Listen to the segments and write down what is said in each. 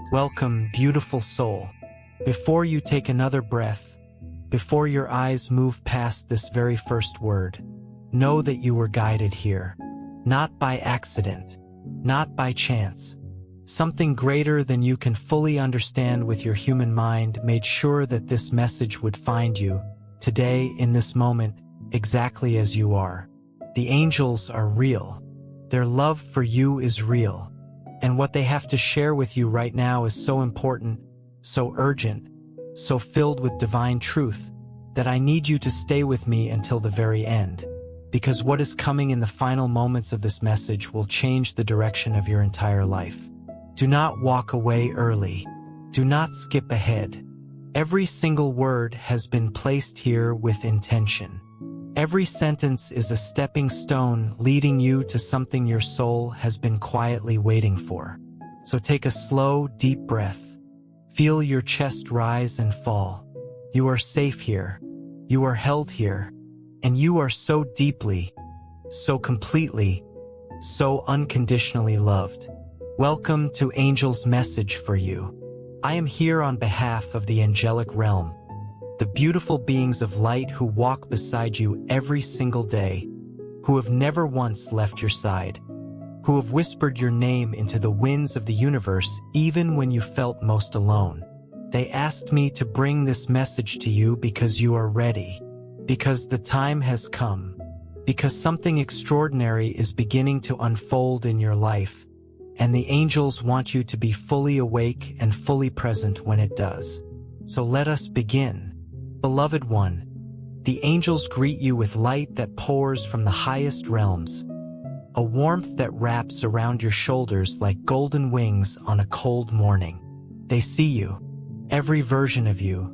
Welcome, beautiful soul. Before you take another breath, before your eyes move past this very first word, know that you were guided here. Not by accident, not by chance. Something greater than you can fully understand with your human mind made sure that this message would find you, today, in this moment, exactly as you are. The angels are real. Their love for you is real. And what they have to share with you right now is so important, so urgent, so filled with divine truth, that I need you to stay with me until the very end. Because what is coming in the final moments of this message will change the direction of your entire life. Do not walk away early. Do not skip ahead. Every single word has been placed here with intention. Every sentence is a stepping stone leading you to something your soul has been quietly waiting for. So take a slow, deep breath. Feel your chest rise and fall. You are safe here. You are held here. And you are so deeply, so completely, so unconditionally loved. Welcome to Angel's message for you. I am here on behalf of the angelic realm, the beautiful beings of light who walk beside you every single day, who have never once left your side, who have whispered your name into the winds of the universe even when you felt most alone. They asked me to bring this message to you because you are ready, because the time has come, because something extraordinary is beginning to unfold in your life, and the angels want you to be fully awake and fully present when it does. So let us begin. Beloved one, the angels greet you with light that pours from the highest realms, a warmth that wraps around your shoulders like golden wings on a cold morning. They see you, every version of you,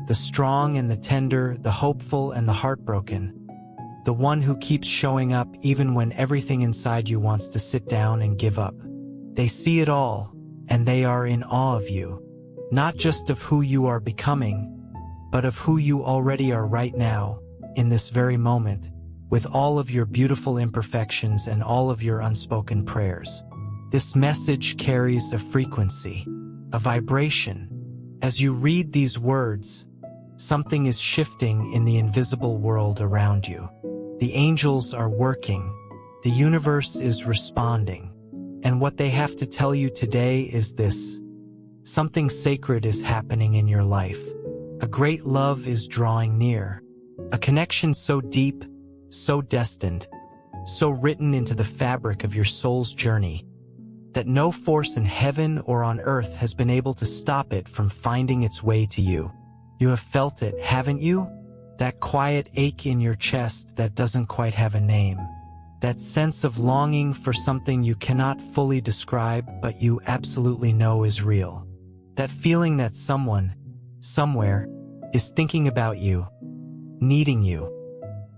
the strong and the tender, the hopeful and the heartbroken, the one who keeps showing up even when everything inside you wants to sit down and give up. They see it all, and they are in awe of you, not just of who you are becoming, but of who you already are right now, in this very moment, with all of your beautiful imperfections and all of your unspoken prayers. This message carries a frequency, a vibration. As you read these words, something is shifting in the invisible world around you. The angels are working. The universe is responding. And what they have to tell you today is this: something sacred is happening in your life. A great love is drawing near. A connection so deep, so destined, so written into the fabric of your soul's journey, that no force in heaven or on earth has been able to stop it from finding its way to you. You have felt it, haven't you? That quiet ache in your chest that doesn't quite have a name. That sense of longing for something you cannot fully describe, but you absolutely know is real. That feeling that someone, somewhere, is thinking about you, needing you,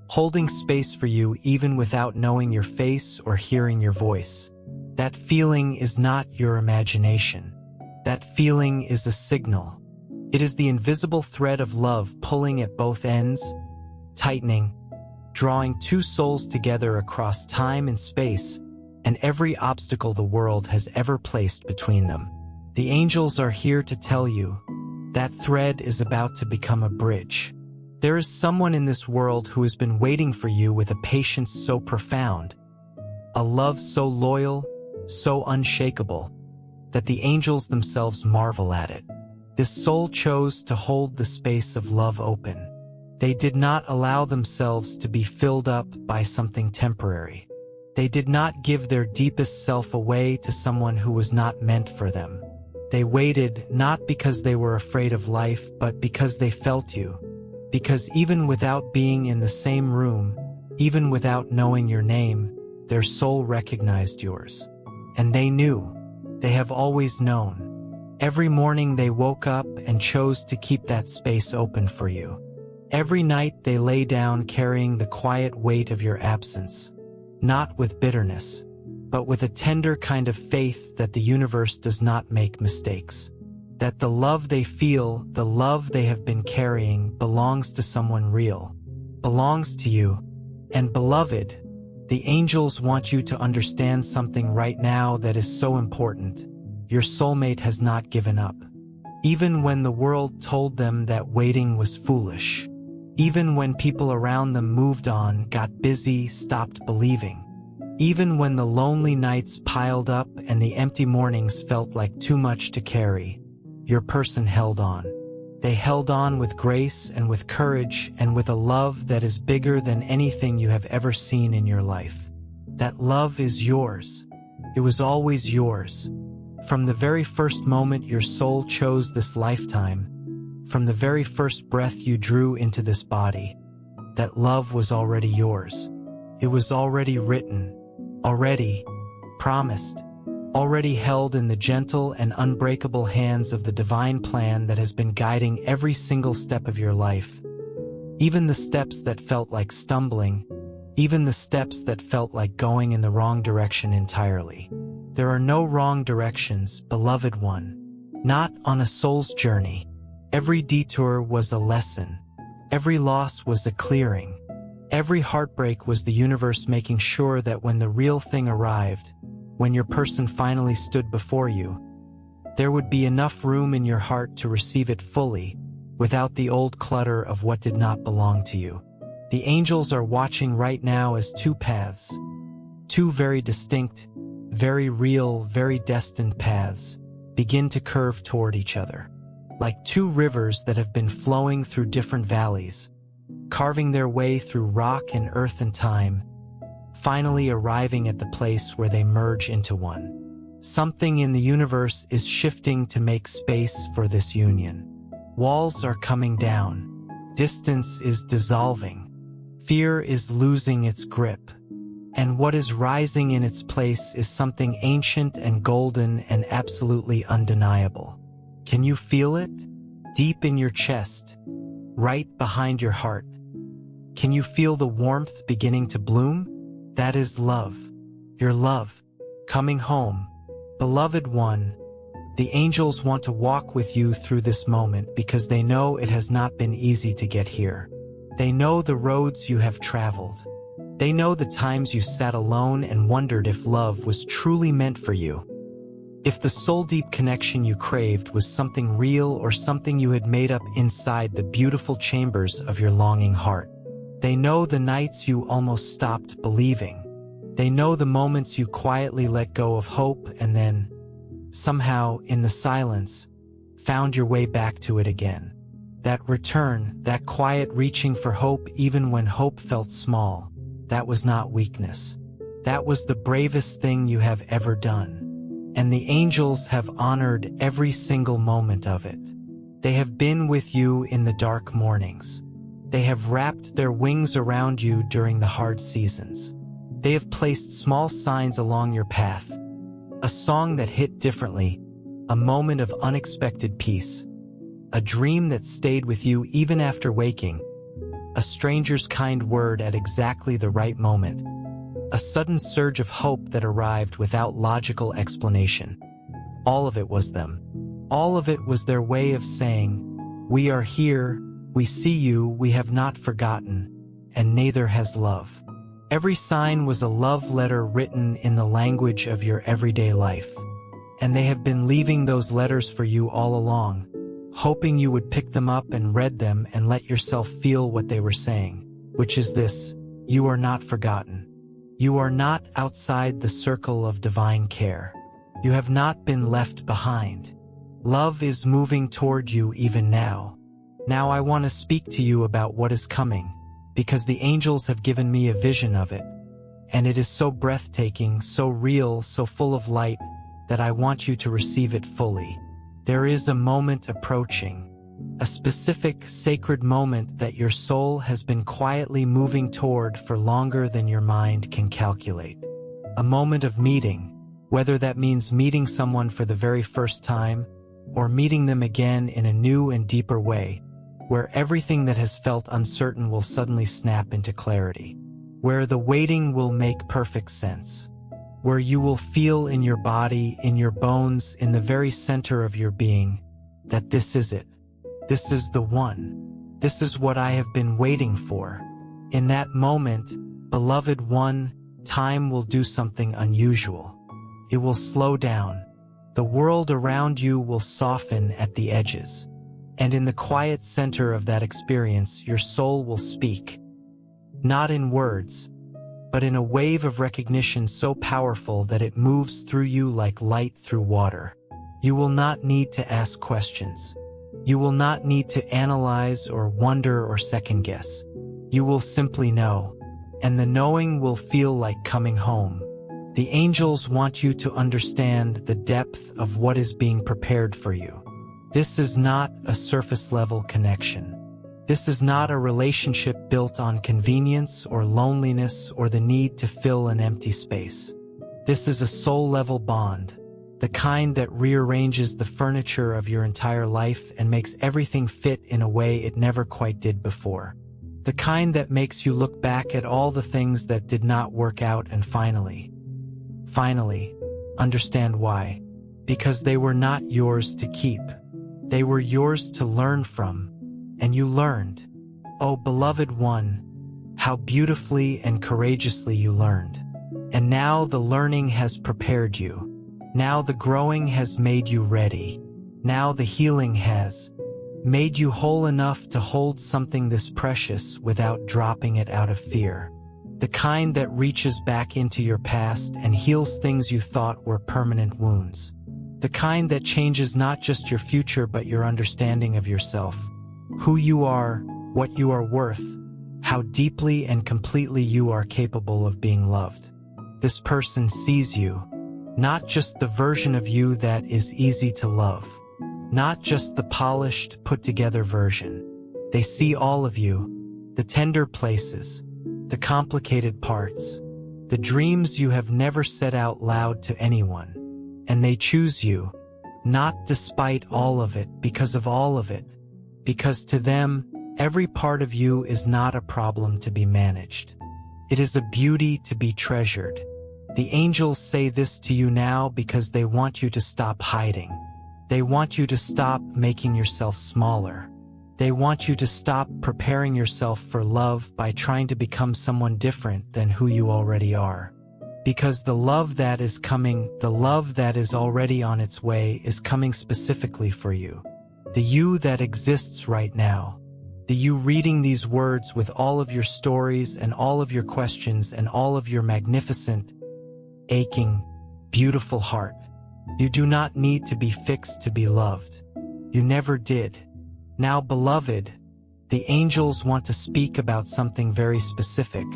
holding space for you even without knowing your face or hearing your voice. That feeling is not your imagination. That feeling is a signal. It is the invisible thread of love pulling at both ends, tightening, drawing two souls together across time and space, and every obstacle the world has ever placed between them. The angels are here to tell you that thread is about to become a bridge. There is someone in this world who has been waiting for you with a patience so profound, a love so loyal, so unshakable, that the angels themselves marvel at it. This soul chose to hold the space of love open. They did not allow themselves to be filled up by something temporary. They did not give their deepest self away to someone who was not meant for them. They waited not because they were afraid of life, but because they felt you. Because even without being in the same room, even without knowing your name, their soul recognized yours. And they knew. They have always known. Every morning they woke up and chose to keep that space open for you. Every night they lay down carrying the quiet weight of your absence, not with bitterness, but with a tender kind of faith that the universe does not make mistakes. That the love they feel, the love they have been carrying, belongs to someone real, belongs to you. And beloved, the angels want you to understand something right now that is so important. your soulmate has not given up. Even when the world told them that waiting was foolish. Even when people around them moved on, got busy, stopped believing. Even when the lonely nights piled up and the empty mornings felt like too much to carry, your person held on. They held on with grace and with courage and with a love that is bigger than anything you have ever seen in your life. That love is yours. It was always yours. From the very first moment your soul chose this lifetime, from the very first breath you drew into this body, that love was already yours. It was already written, already promised, already held in the gentle and unbreakable hands of the divine plan that has been guiding every single step of your life. Even the steps that felt like stumbling, even the steps that felt like going in the wrong direction entirely. There are no wrong directions, beloved one. Not on a soul's journey. Every detour was a lesson. Every loss was a clearing. Every heartbreak was the universe making sure that when the real thing arrived, when your person finally stood before you, there would be enough room in your heart to receive it fully, without the old clutter of what did not belong to you. The angels are watching right now as two paths, two very distinct, very real, very destined paths, begin to curve toward each other. Like two rivers that have been flowing through different valleys, carving their way through rock and earth and time, finally arriving at the place where they merge into one. Something in the universe is shifting to make space for this union. Walls are coming down. Distance is dissolving. Fear is losing its grip. And what is rising in its place is something ancient and golden and absolutely undeniable. Can you feel it? Deep in your chest, right behind your heart. Can you feel the warmth beginning to bloom? That is love. Your love. Coming home. Beloved one, the angels want to walk with you through this moment because they know it has not been easy to get here. They know the roads you have traveled. They know the times you sat alone and wondered if love was truly meant for you. If the soul-deep connection you craved was something real or something you had made up inside the beautiful chambers of your longing heart. They know the nights you almost stopped believing. They know the moments you quietly let go of hope and then, somehow, in the silence, found your way back to it again. That return, that quiet reaching for hope even when hope felt small, that was not weakness. That was the bravest thing you have ever done. And the angels have honored every single moment of it. They have been with you in the dark mornings. They have wrapped their wings around you during the hard seasons. They have placed small signs along your path. A song that hit differently, a moment of unexpected peace, a dream that stayed with you even after waking, a stranger's kind word at exactly the right moment, a sudden surge of hope that arrived without logical explanation. All of it was them. All of it was their way of saying, "We are here, we see you, we have not forgotten, and neither has love." Every sign was a love letter written in the language of your everyday life. And they have been leaving those letters for you all along, hoping you would pick them up and read them and let yourself feel what they were saying, which is this: you are not forgotten. You are not outside the circle of divine care. You have not been left behind. Love is moving toward you even now. Now I want to speak to you about what is coming, because the angels have given me a vision of it, and it is so breathtaking, so real, so full of light, that I want you to receive it fully. There is a moment approaching, a specific sacred moment that your soul has been quietly moving toward for longer than your mind can calculate. A moment of meeting, whether that means meeting someone for the very first time, or meeting them again in a new and deeper way, where everything that has felt uncertain will suddenly snap into clarity, where the waiting will make perfect sense, where you will feel in your body, in your bones, in the very center of your being, that this is it. This is the one. This is what I have been waiting for. In that moment, beloved one, time will do something unusual. It will slow down. The world around you will soften at the edges. And in the quiet center of that experience, your soul will speak. Not in words, but in a wave of recognition so powerful that it moves through you like light through water. You will not need to ask questions. You will not need to analyze or wonder or second guess. You will simply know, and the knowing will feel like coming home. The angels want you to understand the depth of what is being prepared for you. This is not a surface-level connection. This is not a relationship built on convenience or loneliness or the need to fill an empty space. This is a soul-level bond, the kind that rearranges the furniture of your entire life and makes everything fit in a way it never quite did before. The kind that makes you look back at all the things that did not work out and finally, understand why. Because they were not yours to keep. They were yours to learn from. And you learned. Oh, beloved one, how beautifully and courageously you learned. And now the learning has prepared you. Now the growing has made you ready. Now the healing has made you whole enough to hold something this precious without dropping it out of fear. The kind that reaches back into your past and heals things you thought were permanent wounds. The kind that changes not just your future but your understanding of yourself. Who you are, what you are worth, how deeply and completely you are capable of being loved. This person sees you, not just the version of you that is easy to love, not just the polished, put-together version. They see all of you, the tender places, the complicated parts, the dreams you have never said out loud to anyone. And they choose you, not despite all of it, because of all of it. Because to them, every part of you is not a problem to be managed. It is a beauty to be treasured. The angels say this to you now because they want you to stop hiding. They want you to stop making yourself smaller. They want you to stop preparing yourself for love by trying to become someone different than who you already are. Because the love that is coming, the love that is already on its way, is coming specifically for you. The you that exists right now. The you reading these words with all of your stories and all of your questions and all of your magnificent, aching, beautiful heart. You do not need to be fixed to be loved. You never did. Now, beloved, the angels want to speak about something very specific.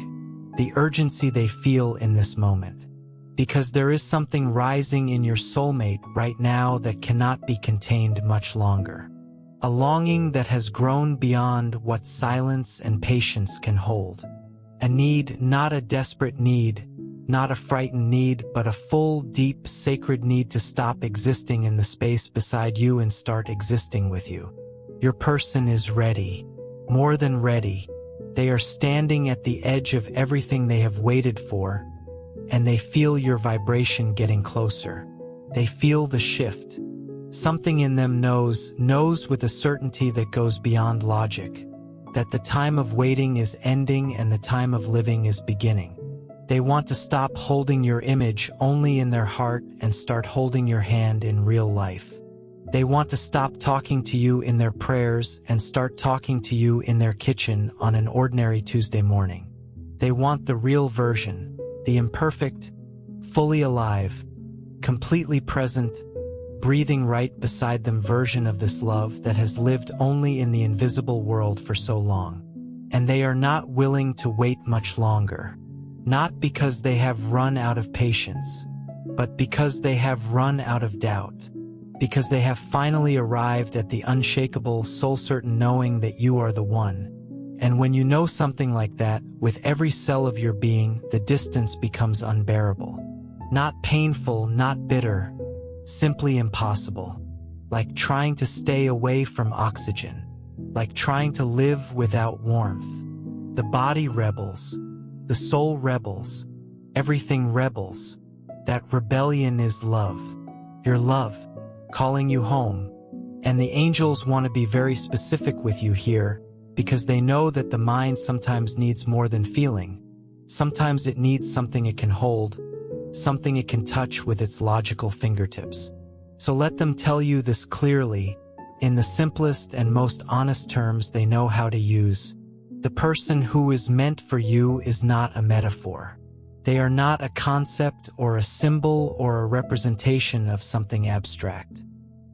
The urgency they feel in this moment. Because there is something rising in your soulmate right now that cannot be contained much longer. A longing that has grown beyond what silence and patience can hold. A need, not a desperate need, not a frightened need, but a full, deep, sacred need to stop existing in the space beside you and start existing with you. Your person is ready. More than ready. They are standing at the edge of everything they have waited for, and they feel your vibration getting closer. They feel the shift. Something in them knows with a certainty that goes beyond logic, that the time of waiting is ending and the time of living is beginning. They want to stop holding your image only in their heart and start holding your hand in real life. They want to stop talking to you in their prayers and start talking to you in their kitchen on an ordinary Tuesday morning. They want the real version, the imperfect, fully alive, completely present, breathing right beside them version of this love that has lived only in the invisible world for so long. And they are not willing to wait much longer. Not because they have run out of patience, but because they have run out of doubt. Because they have finally arrived at the unshakable, soul-certain knowing that you are the one. And when you know something like that, with every cell of your being, the distance becomes unbearable. Not painful, not bitter, simply impossible. Like trying to stay away from oxygen. Like trying to live without warmth. The body rebels. The soul rebels. Everything rebels. That rebellion is love. Your love. Calling you home. And the angels want to be very specific with you here, because they know that the mind sometimes needs more than feeling. Sometimes it needs something it can hold, something it can touch with its logical fingertips. So let them tell you this clearly, in the simplest and most honest terms they know how to use. The person who is meant for you is not a metaphor. They are not a concept or a symbol or a representation of something abstract.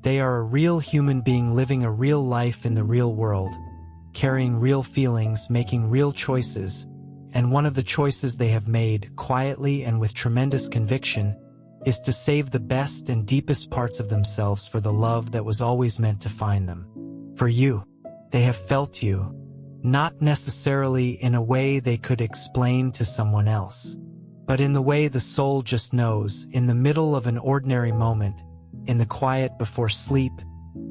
They are a real human being living a real life in the real world, carrying real feelings, making real choices, and one of the choices they have made, quietly and with tremendous conviction, is to save the best and deepest parts of themselves for the love that was always meant to find them. For you, they have felt you, not necessarily in a way they could explain to someone else, but in the way the soul just knows, in the middle of an ordinary moment, in the quiet before sleep,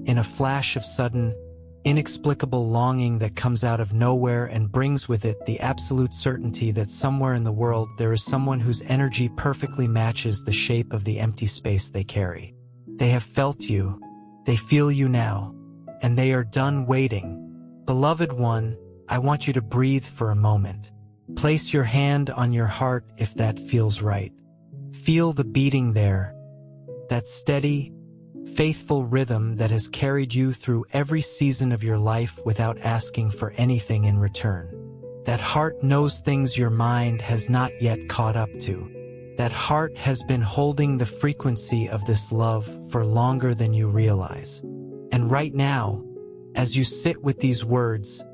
in a flash of sudden, inexplicable longing that comes out of nowhere and brings with it the absolute certainty that somewhere in the world there is someone whose energy perfectly matches the shape of the empty space they carry. They have felt you, they feel you now, and they are done waiting. Beloved one, I want you to breathe for a moment. Place your hand on your heart if that feels right. Feel the beating there, that steady, faithful rhythm that has carried you through every season of your life without asking for anything in return. That heart knows things your mind has not yet caught up to. That heart has been holding the frequency of this love for longer than you realize. And right now, as you sit with these words,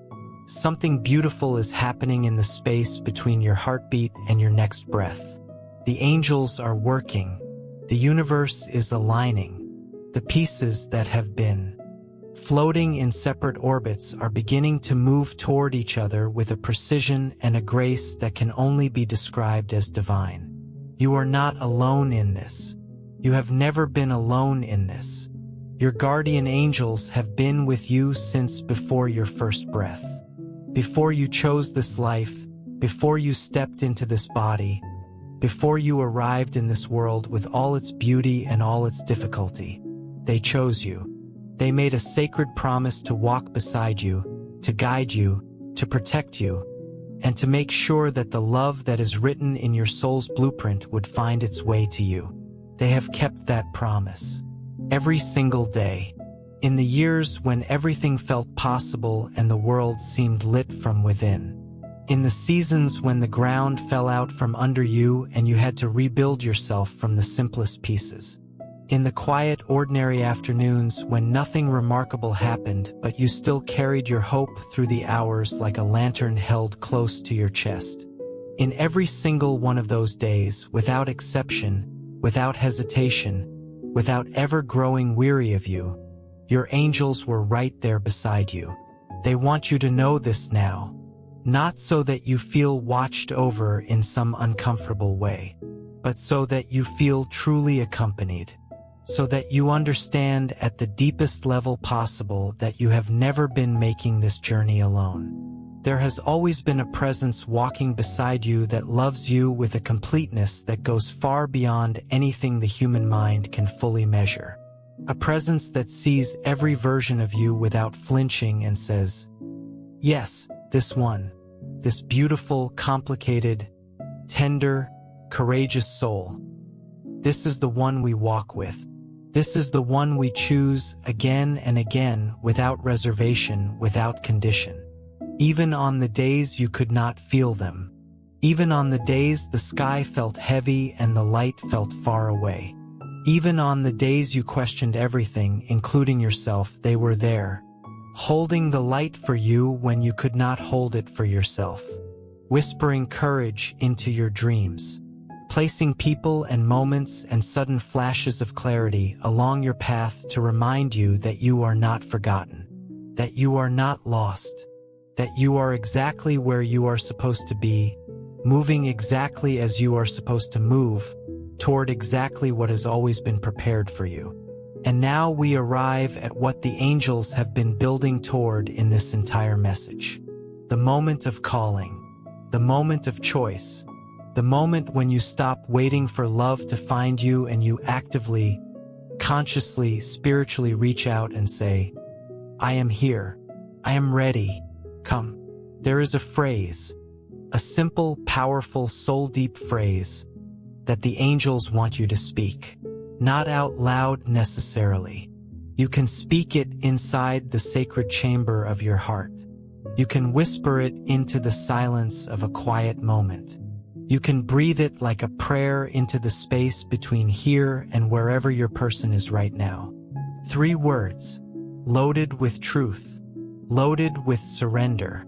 something beautiful is happening in the space between your heartbeat and your next breath. The angels are working. The universe is aligning. The pieces that have been floating in separate orbits are beginning to move toward each other with a precision and a grace that can only be described as divine. You are not alone in this. You have never been alone in this. Your guardian angels have been with you since before your first breath. Before you chose this life, before you stepped into this body, before you arrived in this world with all its beauty and all its difficulty. They chose you. They made a sacred promise to walk beside you, to guide you, to protect you, and to make sure that the love that is written in your soul's blueprint would find its way to you. They have kept that promise. Every single day. In the years when everything felt possible and the world seemed lit from within. In the seasons when the ground fell out from under you and you had to rebuild yourself from the simplest pieces. In the quiet, ordinary afternoons when nothing remarkable happened, but you still carried your hope through the hours like a lantern held close to your chest. In every single one of those days, without exception, without hesitation, without ever growing weary of you, your angels were right there beside you. They want you to know this now, not so that you feel watched over in some uncomfortable way, but so that you feel truly accompanied. So that you understand at the deepest level possible that you have never been making this journey alone. There has always been a presence walking beside you that loves you with a completeness that goes far beyond anything the human mind can fully measure. A presence that sees every version of you without flinching and says, yes, this one, this beautiful, complicated, tender, courageous soul. This is the one we walk with. This is the one we choose again and again without reservation, without condition. Even on the days you could not feel them. Even on the days the sky felt heavy and the light felt far away. Even on the days you questioned everything, including yourself, they were there, holding the light for you when you could not hold it for yourself, whispering courage into your dreams, placing people and moments and sudden flashes of clarity along your path to remind you that you are not forgotten, that you are not lost, that you are exactly where you are supposed to be, moving exactly as you are supposed to move, toward exactly what has always been prepared for you. And now we arrive at what the angels have been building toward in this entire message. The moment of calling, the moment of choice, the moment when you stop waiting for love to find you and you actively, consciously, spiritually reach out and say, I am here. I am ready. Come. There is a phrase, a simple, powerful, soul-deep phrase that the angels want you to speak. not out loud necessarily. You can speak it inside the sacred chamber of your heart. You can whisper it into the silence of a quiet moment. You can breathe it like a prayer into the space between here and wherever your person is right now. 3 words, loaded with truth, loaded with surrender,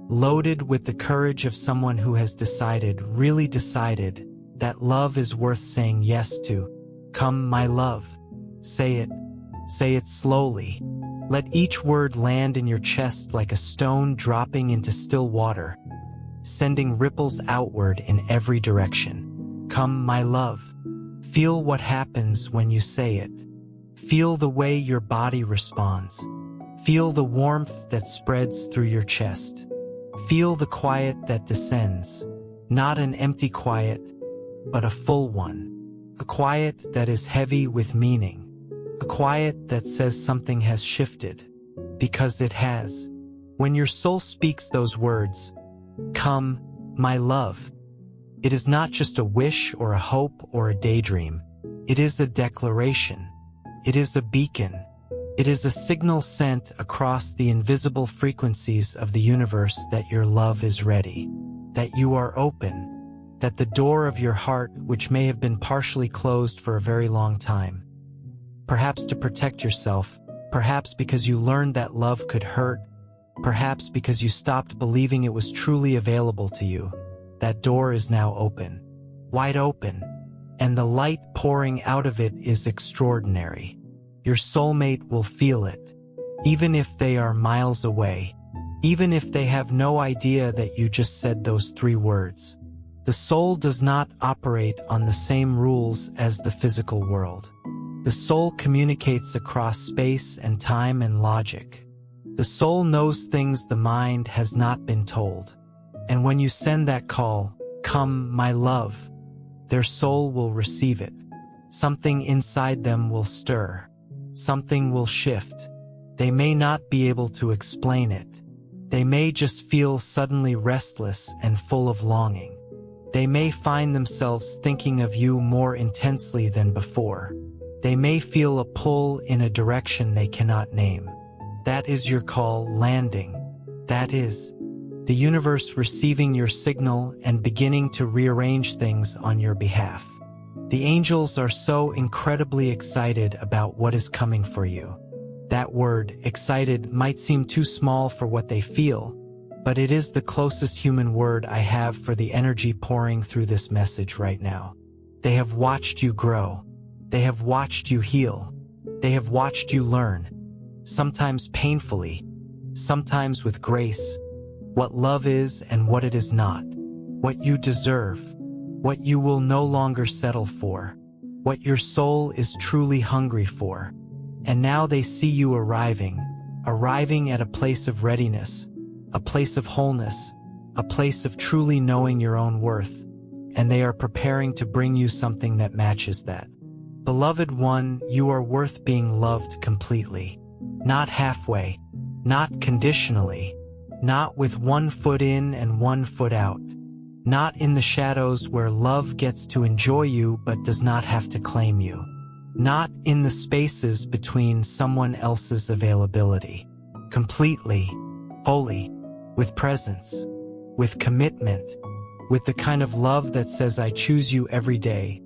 loaded with the courage of someone who has decided, really decided, that love is worth saying yes to. Come, my love. Say it. Say it slowly. Let each word land in your chest like a stone dropping into still water, sending ripples outward in every direction. Come, my love. Feel what happens when you say it. Feel the way your body responds. Feel the warmth that spreads through your chest. Feel the quiet that descends. Not an empty quiet, but a full one. A quiet that is heavy with meaning. A quiet that says something has shifted. Because it has. When your soul speaks those words, come, my love, it is not just a wish or a hope or a daydream. It is a declaration. It is a beacon. It is a signal sent across the invisible frequencies of the universe that your love is ready, that you are open, that the door of your heart, which may have been partially closed for a very long time, perhaps to protect yourself, perhaps because you learned that love could hurt, perhaps because you stopped believing it was truly available to you, that door is now open, wide open, and the light pouring out of it is extraordinary. Your soulmate will feel it, even if they are miles away, even if they have no idea that you just said those 3 words. The soul does not operate on the same rules as the physical world. The soul communicates across space and time and logic. The soul knows things the mind has not been told. And when you send that call, come, my love, their soul will receive it. Something inside them will stir. Something will shift. They may not be able to explain it. They may just feel suddenly restless and full of longing. They may find themselves thinking of you more intensely than before. They may feel a pull in a direction they cannot name. That is your call landing. That is the universe receiving your signal and beginning to rearrange things on your behalf. The angels are so incredibly excited about what is coming for you. That word, excited, might seem too small for what they feel, but it is the closest human word I have for the energy pouring through this message right now. They have watched you grow. They have watched you heal. They have watched you learn, sometimes painfully, sometimes with grace, what love is and what it is not, what you deserve, what you will no longer settle for, what your soul is truly hungry for. And now they see you arriving at a place of readiness, a place of wholeness, a place of truly knowing your own worth, and they are preparing to bring you something that matches that. Beloved one, you are worth being loved completely, not halfway, not conditionally, not with 1 foot in and 1 foot out, not in the shadows where love gets to enjoy you but does not have to claim you, not in the spaces between someone else's availability, completely, wholly, with presence, with commitment, with the kind of love that says I choose you every day,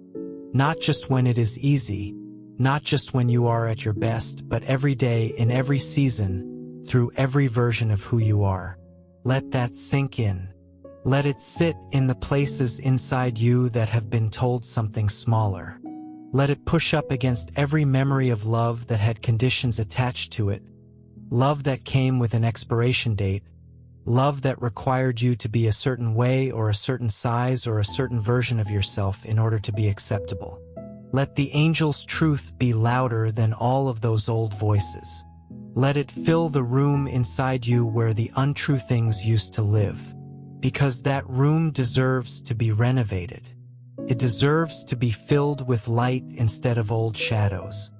not just when it is easy, not just when you are at your best, but every day in every season, through every version of who you are. Let that sink in. Let it sit in the places inside you that have been told something smaller. Let it push up against every memory of love that had conditions attached to it, love that came with an expiration date, love that required you to be a certain way or a certain size or a certain version of yourself in order to be acceptable. Let the angel's truth be louder than all of those old voices. Let it fill the room inside you where the untrue things used to live, because that room deserves to be renovated. It deserves to be filled with light instead of old shadows.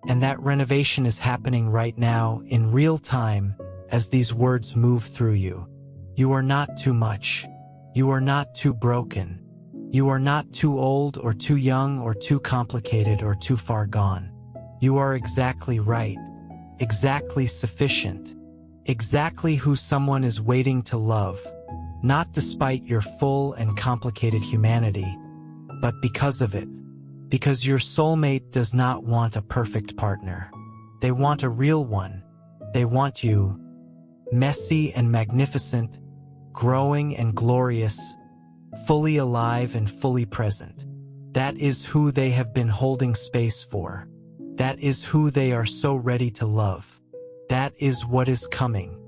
And that renovation is happening right now in real time as these words move through you. You are not too much. You are not too broken. You are not too old or too young or too complicated or too far gone. You are exactly right, exactly sufficient, exactly who someone is waiting to love, not despite your full and complicated humanity, but because of it. Because your soulmate does not want a perfect partner. They want a real one. They want you, messy and magnificent, growing and glorious, fully alive and fully present. That is who they have been holding space for. That is who they are so ready to love. That is what is coming.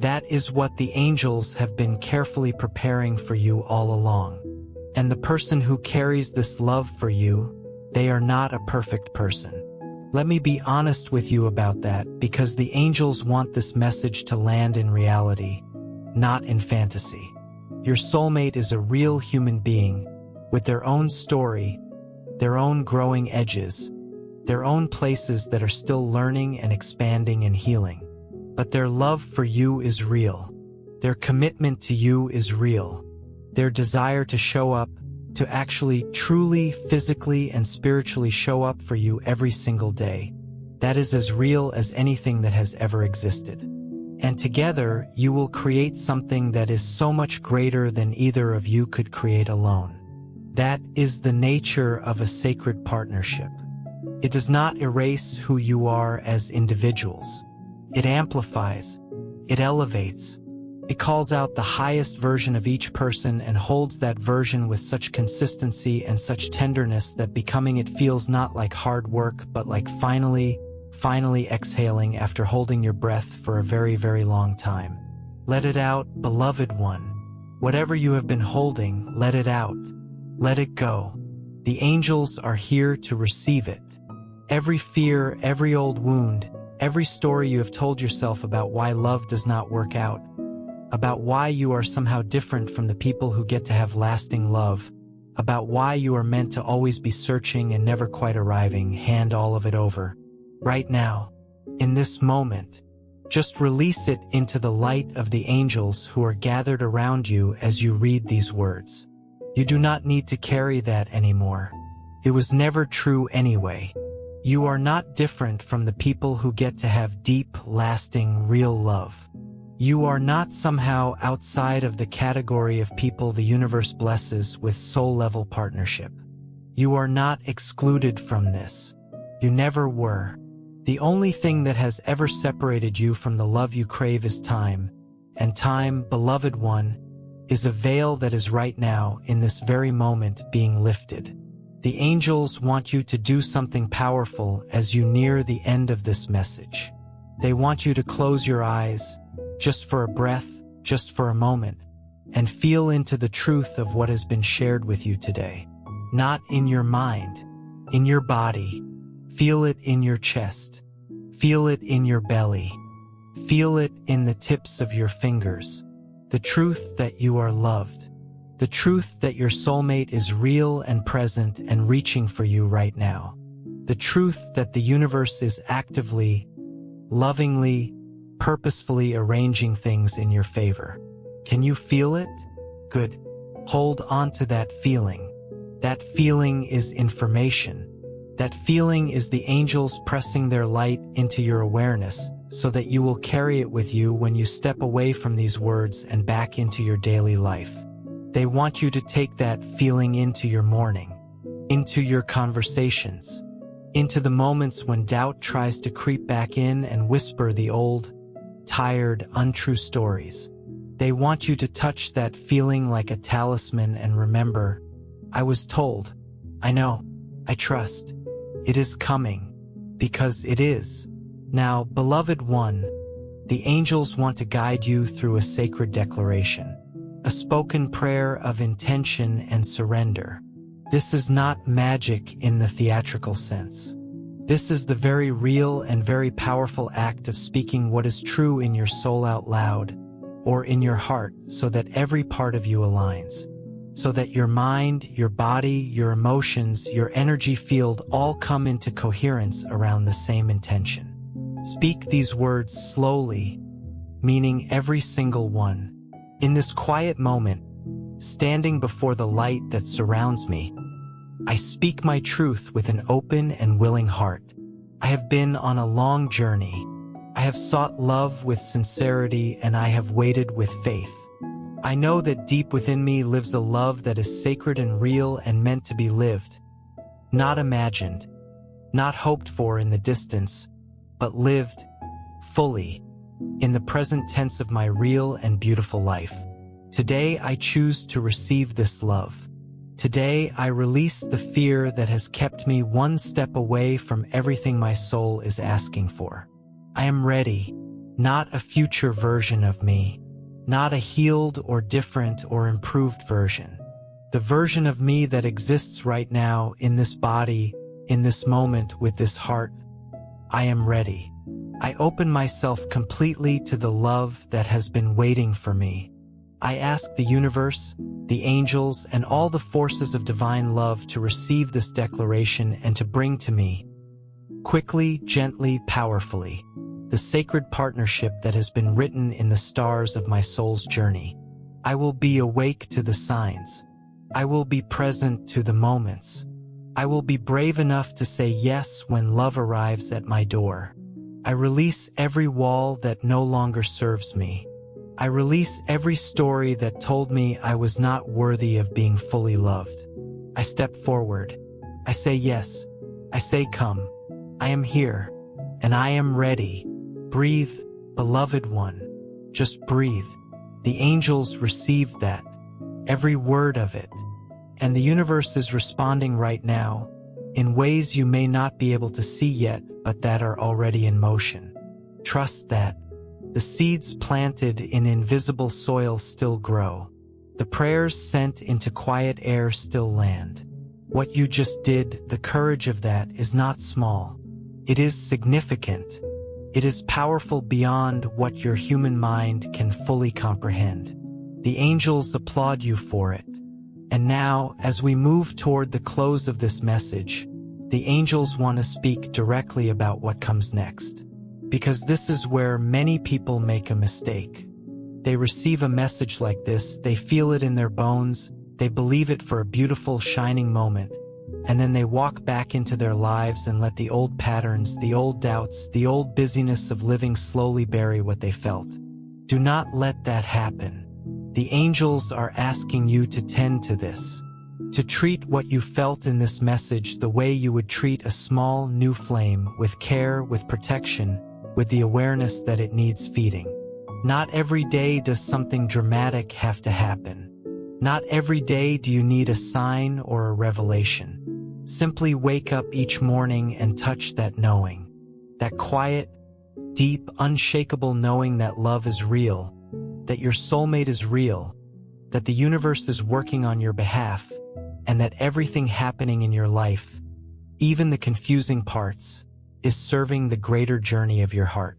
That is what the angels have been carefully preparing for you all along. And the person who carries this love for you, they are not a perfect person. Let me be honest with you about that, because the angels want this message to land in reality, not in fantasy. Your soulmate is a real human being, with their own story, their own growing edges, their own places that are still learning and expanding and healing. But their love for you is real. Their commitment to you is real. Their desire to show up, to actually, truly, physically, and spiritually show up for you every single day, that is as real as anything that has ever existed. And together, you will create something that is so much greater than either of you could create alone. That is the nature of a sacred partnership. It does not erase who you are as individuals. It amplifies, it elevates, it calls out the highest version of each person and holds that version with such consistency and such tenderness that becoming it feels not like hard work but like finally exhaling after holding your breath for a very, very long time. Let it out, beloved one. Whatever you have been holding, let it out. Let it go. The angels are here to receive it. Every fear, every old wound, every story you have told yourself about why love does not work out, about why you are somehow different from the people who get to have lasting love, about why you are meant to always be searching and never quite arriving, hand all of it over. Right now, in this moment, just release it into the light of the angels who are gathered around you as you read these words. You do not need to carry that anymore. It was never true anyway. You are not different from the people who get to have deep, lasting, real love. You are not somehow outside of the category of people the universe blesses with soul-level partnership. You are not excluded from this. You never were. The only thing that has ever separated you from the love you crave is time, and time, beloved one, is a veil that is right now, in this very moment, being lifted. The angels want you to do something powerful as you near the end of this message. They want you to close your eyes, just for a breath, just for a moment, and feel into the truth of what has been shared with you today. Not in your mind, in your body. Feel it in your chest. Feel it in your belly. Feel it in the tips of your fingers. The truth that you are loved. The truth that your soulmate is real and present and reaching for you right now. The truth that the universe is actively, lovingly, purposefully arranging things in your favor. Can you feel it? Good. Hold on to that feeling. That feeling is information. That feeling is the angels pressing their light into your awareness so that you will carry it with you when you step away from these words and back into your daily life. They want you to take that feeling into your morning, into your conversations, into the moments when doubt tries to creep back in and whisper the old, tired, untrue stories. They want you to touch that feeling like a talisman and remember, I was told, I know, I trust. It is coming, because it is. Now, beloved one, the angels want to guide you through a sacred declaration, a spoken prayer of intention and surrender. This is not magic in the theatrical sense. This is the very real and very powerful act of speaking what is true in your soul out loud, or in your heart, so that every part of you aligns. So that your mind, your body, your emotions, your energy field all come into coherence around the same intention. Speak these words slowly, meaning every single one. In this quiet moment, standing before the light that surrounds me. I speak my truth with an open and willing heart. I have been on a long journey. I have sought love with sincerity, and I have waited with faith. I know that deep within me lives a love that is sacred and real and meant to be lived. Not imagined, not hoped for in the distance, but lived fully in the present tense of my real and beautiful life. Today I choose to receive this love. Today I release the fear that has kept me one step away from everything my soul is asking for. I am ready, not a future version of me, not a healed or different or improved version. The version of me that exists right now in this body, in this moment, with this heart. I am ready. I open myself completely to the love that has been waiting for me. I ask the universe, the angels, and all the forces of divine love to receive this declaration and to bring to me, quickly, gently, powerfully, the sacred partnership that has been written in the stars of my soul's journey. I will be awake to the signs. I will be present to the moments. I will be brave enough to say yes when love arrives at my door. I release every wall that no longer serves me. I release every story that told me I was not worthy of being fully loved. I step forward. I say yes. I say come. I am here, and I am ready. Breathe, beloved one. Just breathe. The angels received that, every word of it. And the universe is responding right now, in ways you may not be able to see yet, but that are already in motion. Trust that. The seeds planted in invisible soil still grow. The prayers sent into quiet air still land. What you just did, the courage of that, is not small. It is significant. It is powerful beyond what your human mind can fully comprehend. The angels applaud you for it. And now, as we move toward the close of this message, the angels want to speak directly about what comes next. Because this is where many people make a mistake. They receive a message like this, they feel it in their bones, they believe it for a beautiful, shining moment, and then they walk back into their lives and let the old patterns, the old doubts, the old busyness of living slowly bury what they felt. Do not let that happen. The angels are asking you to tend to this, to treat what you felt in this message the way you would treat a small, new flame, with care, with protection, with the awareness that it needs feeding. Not every day does something dramatic have to happen. Not every day do you need a sign or a revelation. Simply wake up each morning and touch that knowing. That quiet, deep, unshakable knowing that love is real, that your soulmate is real, that the universe is working on your behalf, and that everything happening in your life, even the confusing parts, is serving the greater journey of your heart.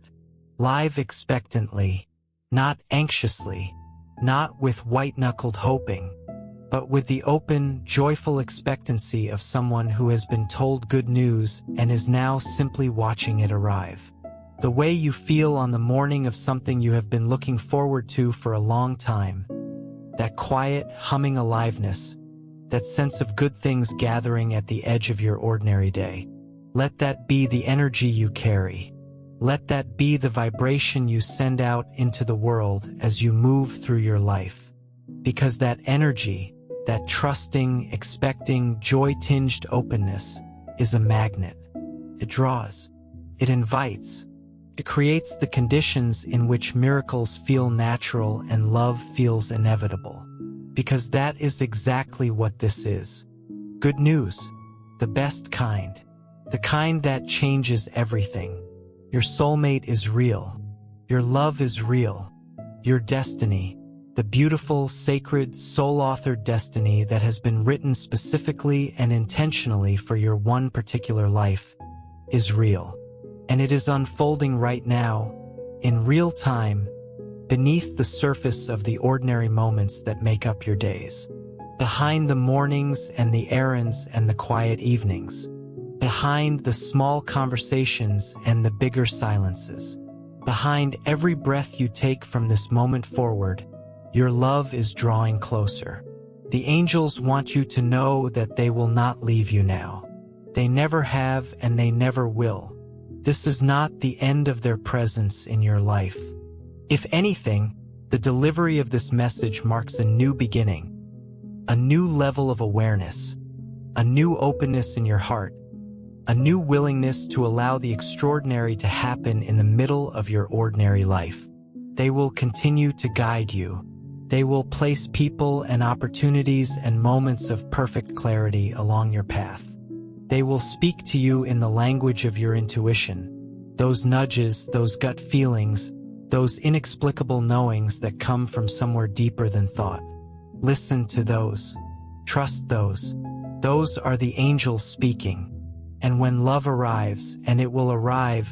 Live expectantly, not anxiously, not with white-knuckled hoping, but with the open, joyful expectancy of someone who has been told good news and is now simply watching it arrive. The way you feel on the morning of something you have been looking forward to for a long time. That quiet, humming aliveness, that sense of good things gathering at the edge of your ordinary day. Let that be the energy you carry. Let that be the vibration you send out into the world as you move through your life. Because that energy, that trusting, expecting, joy-tinged openness, is a magnet. It draws. It invites. It creates the conditions in which miracles feel natural and love feels inevitable. Because that is exactly what this is. Good news. The best kind. The kind that changes everything. Your soulmate is real. Your love is real. Your destiny, the beautiful, sacred, soul-authored destiny that has been written specifically and intentionally for your one particular life, is real. And it is unfolding right now, in real time, beneath the surface of the ordinary moments that make up your days. Behind the mornings and the errands and the quiet evenings. Behind the small conversations and the bigger silences. Behind every breath you take from this moment forward, your love is drawing closer. The angels want you to know that they will not leave you now. They never have and they never will. This is not the end of their presence in your life. If anything, the delivery of this message marks a new beginning, a new level of awareness, a new openness in your heart, a new willingness to allow the extraordinary to happen in the middle of your ordinary life. They will continue to guide you. They will place people and opportunities and moments of perfect clarity along your path. They will speak to you in the language of your intuition, those nudges, those gut feelings, those inexplicable knowings that come from somewhere deeper than thought. Listen to those. Trust those. Those are the angels speaking. And when love arrives, and it will arrive,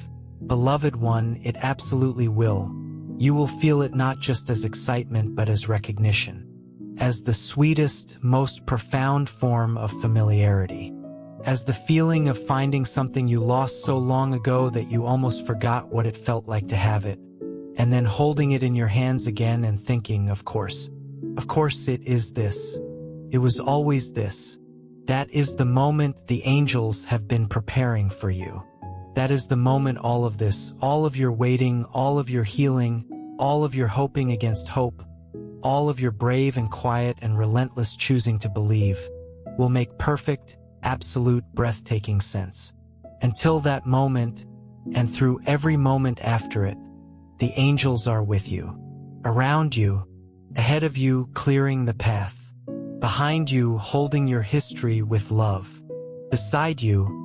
beloved one, it absolutely will. You will feel it not just as excitement but as recognition, as the sweetest, most profound form of familiarity, as the feeling of finding something you lost so long ago that you almost forgot what it felt like to have it, and then holding it in your hands again and thinking, of course it is this. It was always this. That is the moment the angels have been preparing for you. That is the moment all of this, all of your waiting, all of your healing, all of your hoping against hope, all of your brave and quiet and relentless choosing to believe, will make perfect, absolute, breathtaking sense. Until that moment, and through every moment after it, the angels are with you, around you, ahead of you, clearing the path, behind you, holding your history with love, beside you,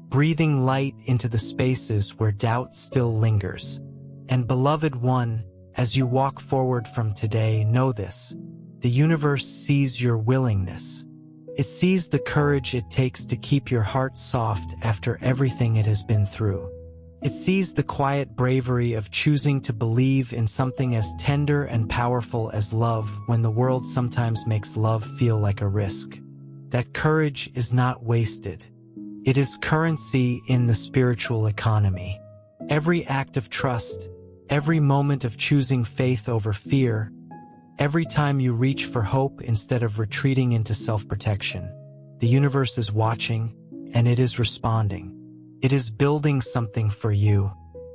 breathing light into the spaces where doubt still lingers. And beloved one, as you walk forward from today, know this: the universe sees your willingness. It sees the courage it takes to keep your heart soft after everything it has been through. It sees the quiet bravery of choosing to believe in something as tender and powerful as love when the world sometimes makes love feel like a risk. That courage is not wasted. It is currency in the spiritual economy. Every act of trust, every moment of choosing faith over fear, every time you reach for hope instead of retreating into self-protection, the universe is watching and it is responding. It is building something for you.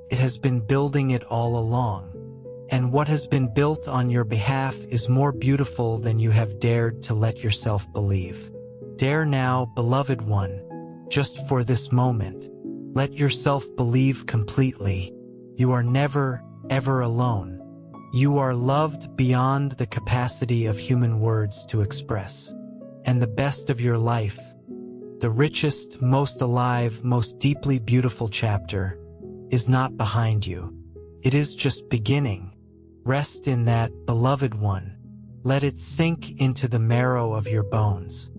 It has been building it all along. And what has been built on your behalf is more beautiful than you have dared to let yourself believe. Dare now, beloved one. Just for this moment, let yourself believe completely. You are never, ever alone. You are loved beyond the capacity of human words to express. And the best of your life, the richest, most alive, most deeply beautiful chapter, is not behind you. It is just beginning. Rest in that, beloved one. Let it sink into the marrow of your bones.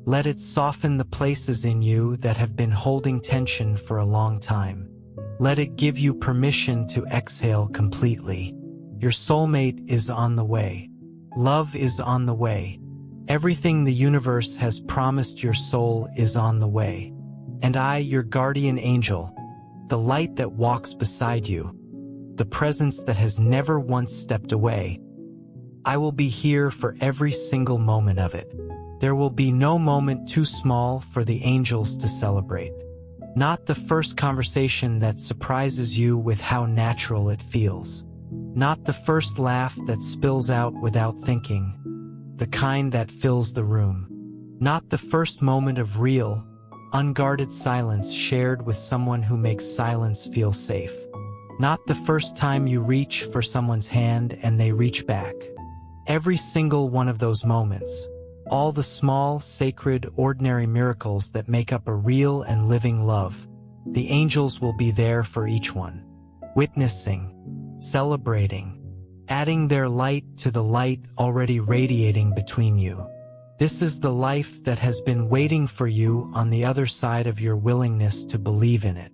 Let it soften the places in you that have been holding tension for a long time. Let it give you permission to exhale completely. Your soulmate is on the way. Love is on the way. Everything the universe has promised your soul is on the way. And I, your guardian angel, the light that walks beside you, the presence that has never once stepped away, I will be here for every single moment of it. There will be no moment too small for the angels to celebrate. Not the first conversation that surprises you with how natural it feels. Not the first laugh that spills out without thinking, the kind that fills the room. Not the first moment of real, unguarded silence shared with someone who makes silence feel safe. Not the first time you reach for someone's hand and they reach back. Every single one of those moments, all the small, sacred, ordinary miracles that make up a real and living love, the angels will be there for each one, witnessing, celebrating, adding their light to the light already radiating between you. This is the life that has been waiting for you on the other side of your willingness to believe in it.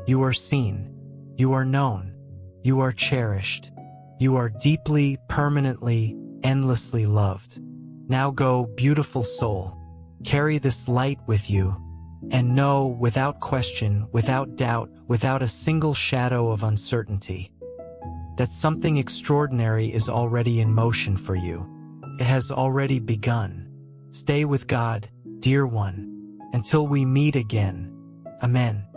You are seen. You are known. You are cherished. You are deeply, permanently, endlessly loved. Now go, beautiful soul, carry this light with you, and know without question, without doubt, without a single shadow of uncertainty, that something extraordinary is already in motion for you. It has already begun. Stay with God, dear one, until we meet again. Amen.